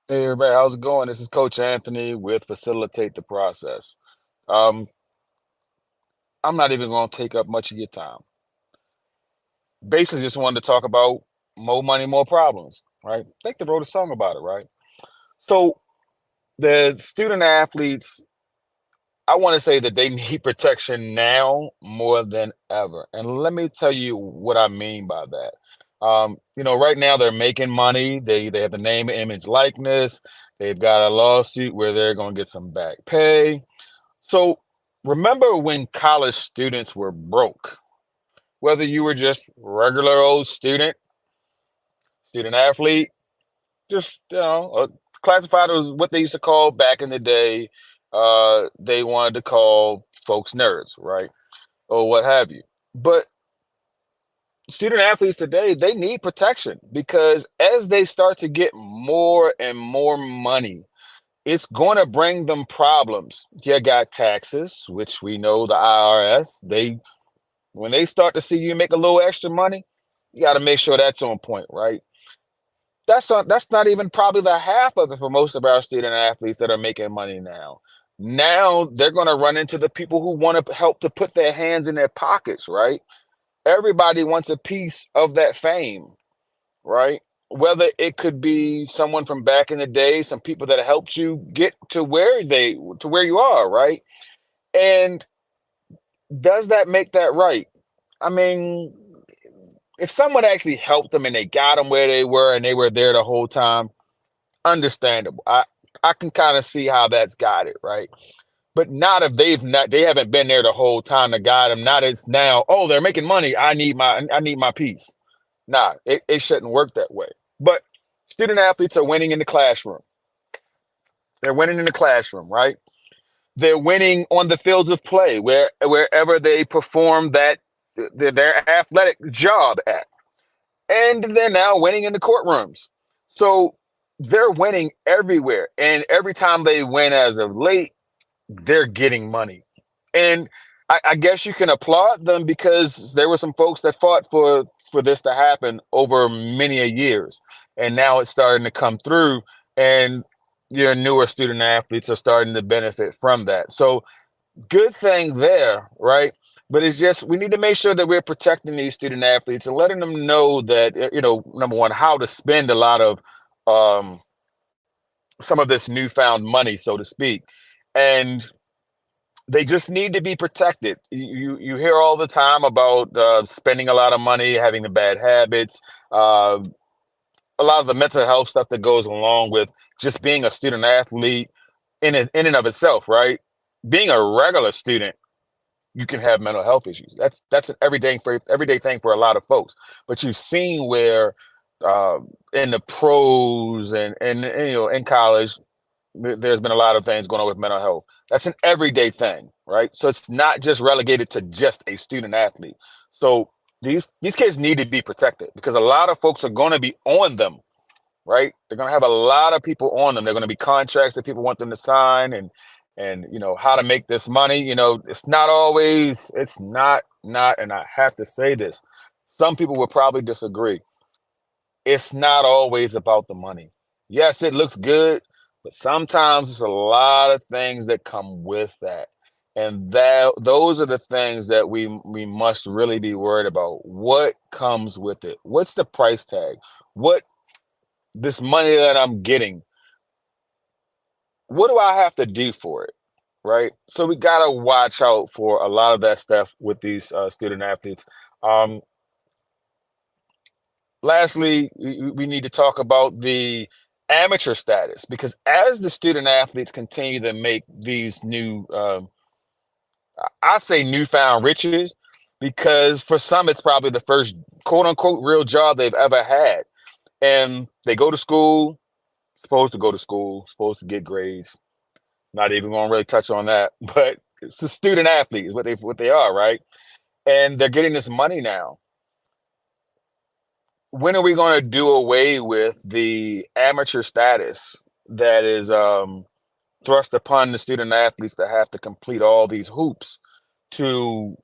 Hey everybody, how's it going? This is Coach Anthony with Facilitate the Process. Um, I'm not even going to take up much of your time. Basically, just wanted to talk about more money, more problems, right? I think they wrote a song about it, right? So the student athletes, I want to say that they need protection now more than ever. And let me tell you what I mean by that. Right now they're making money. They have the name, image, likeness. They've got a lawsuit where they're going to get some back pay. So remember when college students were broke, whether you were just regular old student athlete, just classified as what they used to call back in the day. They wanted to call folks nerds, right, or what have you. But student athletes today, they need protection because as they start to get more and more money, it's going to bring them problems. You got taxes, which we know the IRS, when they start to see you make a little extra money, you got to make sure that's on point, right? That's not even probably the half of it for most of our student athletes that are making money now. Now they're going to run into the people who want to help to put their hands in their pockets, right? Everybody wants a piece of that fame, right? Whether it could be someone from back in the day, some people that helped you get to where you are, right? And does that make that right? I mean, if someone actually helped them and they got them where they were and they were there the whole time, understandable. I can kind of see how that's got it, right? But not if they haven't been there the whole time to guide them. Not it's now, oh, they're making money. I need my piece. Nah, it shouldn't work that way. But student athletes are winning in the classroom. They're winning in the classroom, right? They're winning on the fields of play, wherever they perform their athletic job at. And they're now winning in the courtrooms. So they're winning everywhere. And every time they win as of late, they're getting money. And I guess you can applaud them because there were some folks that fought for this to happen over many a years. And now it's starting to come through. And your newer student athletes are starting to benefit from that. So good thing there, right? But it's just we need to make sure that we're protecting these student athletes and letting them know that number one, how to spend a lot of um, some of this newfound money, so to speak, and they just need to be protected. You hear all the time about spending a lot of money, having the bad habits, uh, a lot of the mental health stuff that goes along with just being a student athlete in and of itself, right? Being a regular student, you can have mental health issues. That's an everyday thing for a lot of folks. But you've seen where uh, in the pros and in college, there's been a lot of things going on with mental health. That's an everyday thing, right? So it's not just relegated to just a student athlete. So these kids need to be protected because a lot of folks are going to be on them, right? They're going to have a lot of people on them. They're going to be contracts that people want them to sign and how to make this money. It's not always it's not and I have to say this. Some people will probably disagree. It's not always about the money. Yes, it looks good, but sometimes it's a lot of things that come with that. And those are the things that we must really be worried about. What comes with it? What's the price tag? What this money that I'm getting, what do I have to do for it? Right. So we got to watch out for a lot of that stuff with these student athletes. Um, Lastly, we need to talk about the amateur status because as the student athletes continue to make these I say newfound riches, because for some it's probably the first quote unquote real job they've ever had. And they go to school, supposed to go to school, supposed to get grades. Not even going to really touch on that, but it's the student athlete is what they are, right? And they're getting this money now. When are we going to do away with the amateur status that is thrust upon the student athletes to have to complete all these hoops to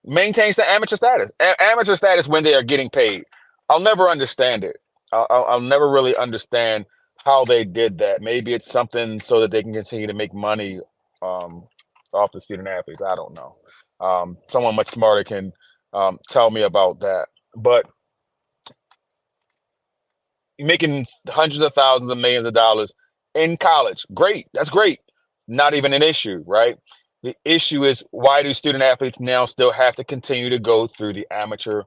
maintain the amateur status? Amateur status when they are getting paid. I'll never understand it. I'll never really understand how they did that. Maybe it's something so that they can continue to make money um, off the student athletes. I don't know. Someone much smarter can tell me about that. But making hundreds of thousands of millions of dollars in college, great. That's great. Not even an issue, right? The issue is, why do student athletes now still have to continue to go through the amateur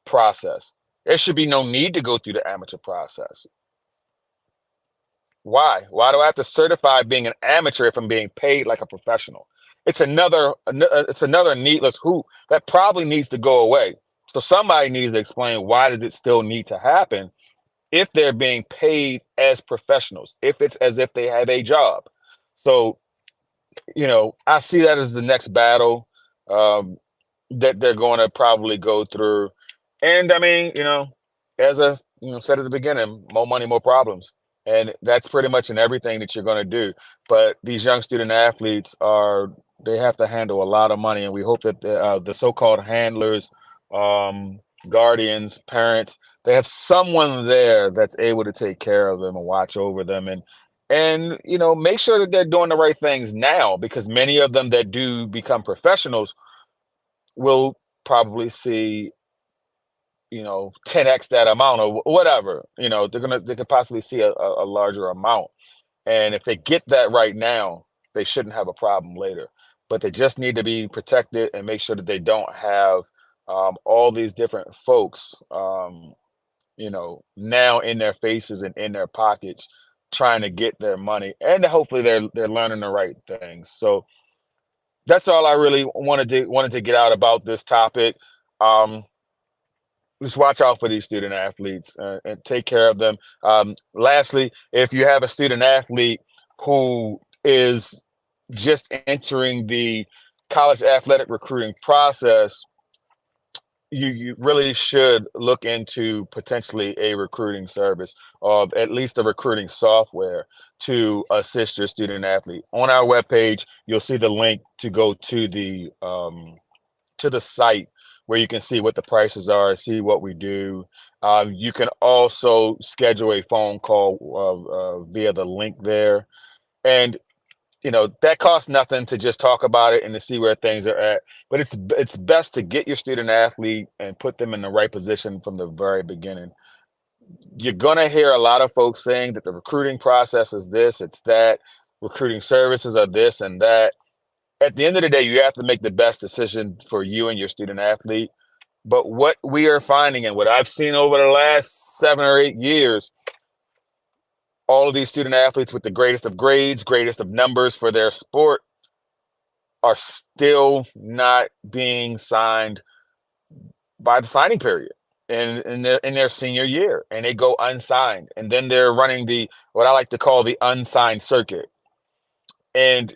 process? There should be no need to go through the amateur process. Why? Why do I have to certify being an amateur if I'm being paid like a professional? It's another needless hoop that probably needs to go away. So somebody needs to explain, why does it still need to happen if they're being paid as professionals, if it's as if they have a job. So, I see that as the next battle um, that they're going to probably go through. And I mean, as I said at the beginning, more money, more problems. And that's pretty much in everything that you're going to do. But these young student athletes they have to handle a lot of money. And we hope that the so-called handlers, guardians, parents, they have someone there that's able to take care of them and watch over them, and make sure that they're doing the right things now, because many of them that do become professionals will probably see 10x that amount or whatever. They could possibly see a larger amount, and if they get that right now, they shouldn't have a problem later. But they just need to be protected and make sure that they don't have all these different folks now in their faces and in their pockets, trying to get their money, and hopefully they're learning the right things. So that's all I really wanted to get out about this topic. Um, just watch out for these student athletes and take care of them. Lastly, if you have a student athlete who is just entering the college athletic recruiting process, you really should look into potentially a recruiting service, or at least a recruiting software to assist your student athlete. On our webpage, you'll see the link to go to the site where you can see what the prices are, see what we do. You can also schedule a phone call via the link there. And that costs nothing to just talk about it and to see where things are at. But it's best to get your student athlete and put them in the right position from the very beginning. You're gonna hear a lot of folks saying that the recruiting process is this, it's that, recruiting services are this and that. At the end of the day, you have to make the best decision for you and your student athlete. But what we are finding, and what I've seen over the last 7 or 8 years, all of these student athletes with the greatest of grades, greatest of numbers for their sport, are still not being signed by the signing period in their senior year, and they go unsigned, and then they're running what I like to call the unsigned circuit. And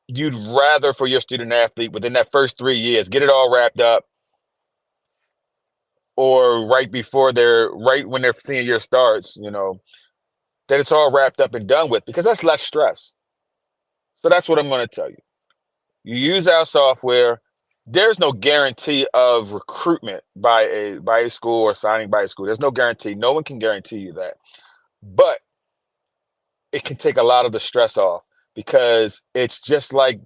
you'd rather, for your student athlete, within that first 3 years, get it all wrapped up, or right when their senior year starts, that it's all wrapped up and done with, because that's less stress. So that's what I'm going to tell you. You use our software. There's no guarantee of recruitment by a school, or signing by a school. There's no guarantee. No one can guarantee you that. But it can take a lot of the stress off, because it's just like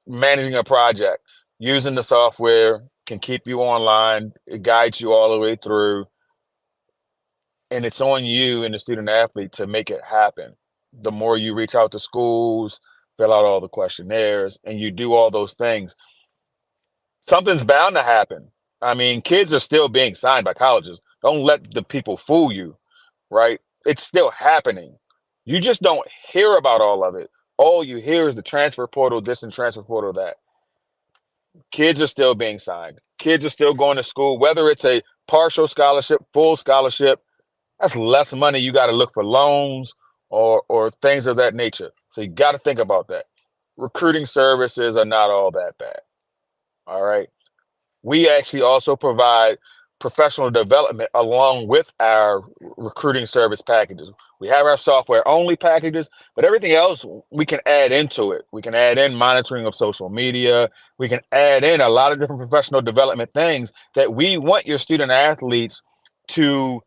managing a project. Using the software can keep you online. It guides you all the way through. And it's on you and the student athlete to make it happen. The more you reach out to schools, fill out all the questionnaires, and you do all those things, something's bound to happen. I mean, kids are still being signed by colleges. Don't let the people fool you, right? It's still happening. You just don't hear about all of it. All you hear is the transfer portal, this and transfer portal, that. Kids are still being signed. Kids are still going to school, whether it's a partial scholarship, full scholarship. That's less money. You got to look for loans or things of that nature. So you got to think about that. Recruiting services are not all that bad. All right. We actually also provide professional development along with our recruiting service packages. We have our software only packages, but everything else we can add into it. We can add in monitoring of social media. We can add in a lot of different professional development things that we want your student athletes to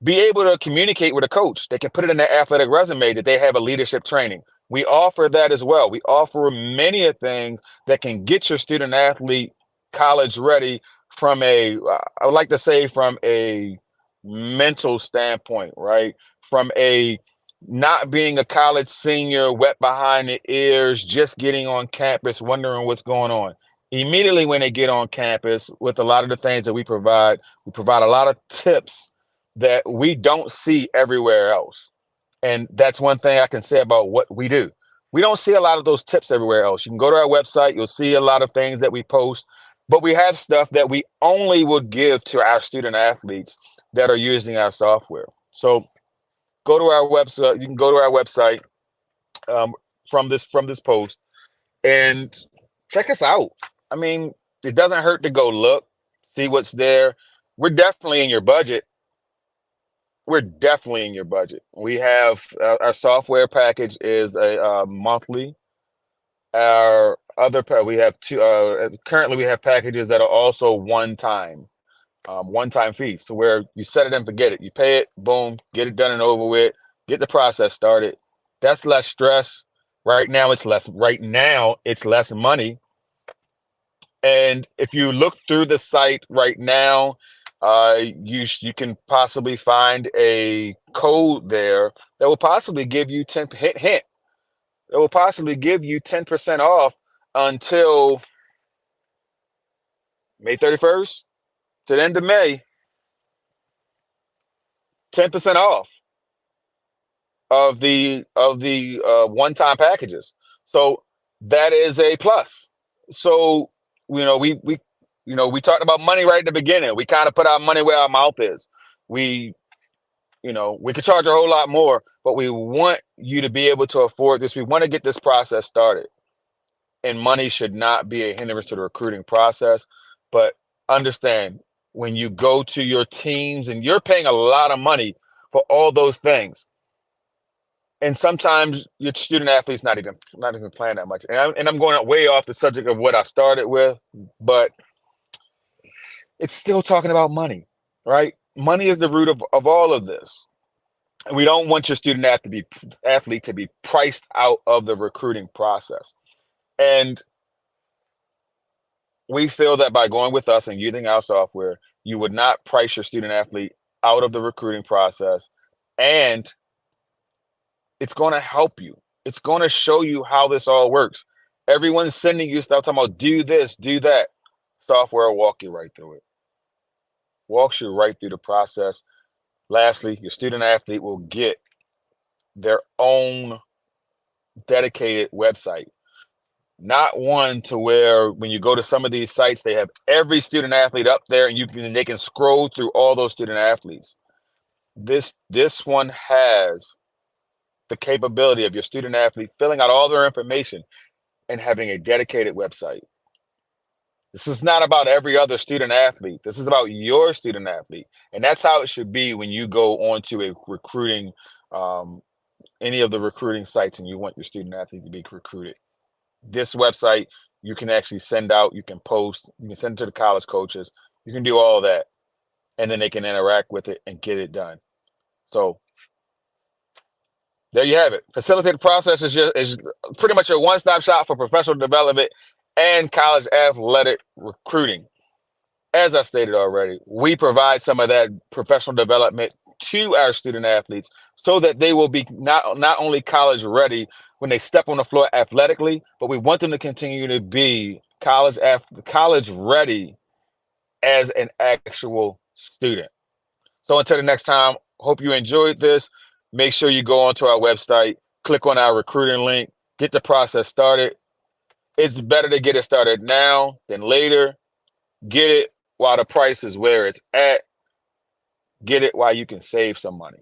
be able to communicate with a coach. They can put it in their athletic resume that they have a leadership training. We offer that as well. We offer many of things that can get your student athlete college ready from I would like to say from a mental standpoint, right? From a not being a college senior, wet behind the ears, just getting on campus, wondering what's going on. Immediately when they get on campus, with a lot of the things that we provide a lot of tips that we don't see everywhere else. And that's one thing I can say about what we do. We don't see a lot of those tips everywhere else. You can go to our website, you'll see a lot of things that we post, but we have stuff that we only would give to our student athletes that are using our software. So go to our website. You can go to our website um, from this post and check us out. I mean, it doesn't hurt to go look, see what's there. We're definitely in your budget. We're definitely in your budget. We have our software package is a monthly. Our we have two. Currently, we have packages that are also one time fees. So where you set it and forget it. You pay it, boom, get it done and over with. Get the process started. That's less stress. Right now, it's less. Right now, it's less money. And if you look through the site right now, you can possibly find a code there that will possibly give you 10 hint hint. It will possibly give you 10% off until May 31st to the end of May. 10% off of the one-time packages. So that is a plus. So we talked about money right at the beginning. We kind of put our money where our mouth is. We we could charge a whole lot more, but we want you to be able to afford this. We want to get this process started. And money should not be a hindrance to the recruiting process. But understand, when you go to your teams and you're paying a lot of money for all those things, and sometimes your student athlete's not even playing that much. And I'm going way off the subject of what I started with, but it's still talking about money, right? Money is the root of all of this. We don't want your student athlete to be priced out of the recruiting process. And we feel that by going with us and using our software, you would not price your student athlete out of the recruiting process. And it's going to help you. It's going to show you how this all works. Everyone's sending you stuff talking about do this, do that. Software will walk you right through it. Walks you right through the process. Lastly, your student athlete will get their own dedicated website. Not one to where when you go to some of these sites, they have every student athlete up there and they can scroll through all those student athletes. This one has the capability of your student athlete filling out all their information and having a dedicated website. This is not about every other student athlete. This is about your student athlete. And that's how it should be when you go onto a recruiting, any of the recruiting sites and you want your student athlete to be recruited. This website, you can actually send out, you can post, you can send it to the college coaches, you can do all that. And then they can interact with it and get it done. So there you have it. Facilitated process is pretty much a one-stop shop for professional development and college athletic recruiting. As I stated already, we provide some of that professional development to our student athletes so that they will be not only college ready when they step on the floor athletically, but we want them to continue to be college ready as an actual student. So until the next time, hope you enjoyed this. Make sure you go onto our website, click on our recruiting link, get the process started. It's better to get it started now than later. Get it while the price is where it's at. Get it while you can save some money.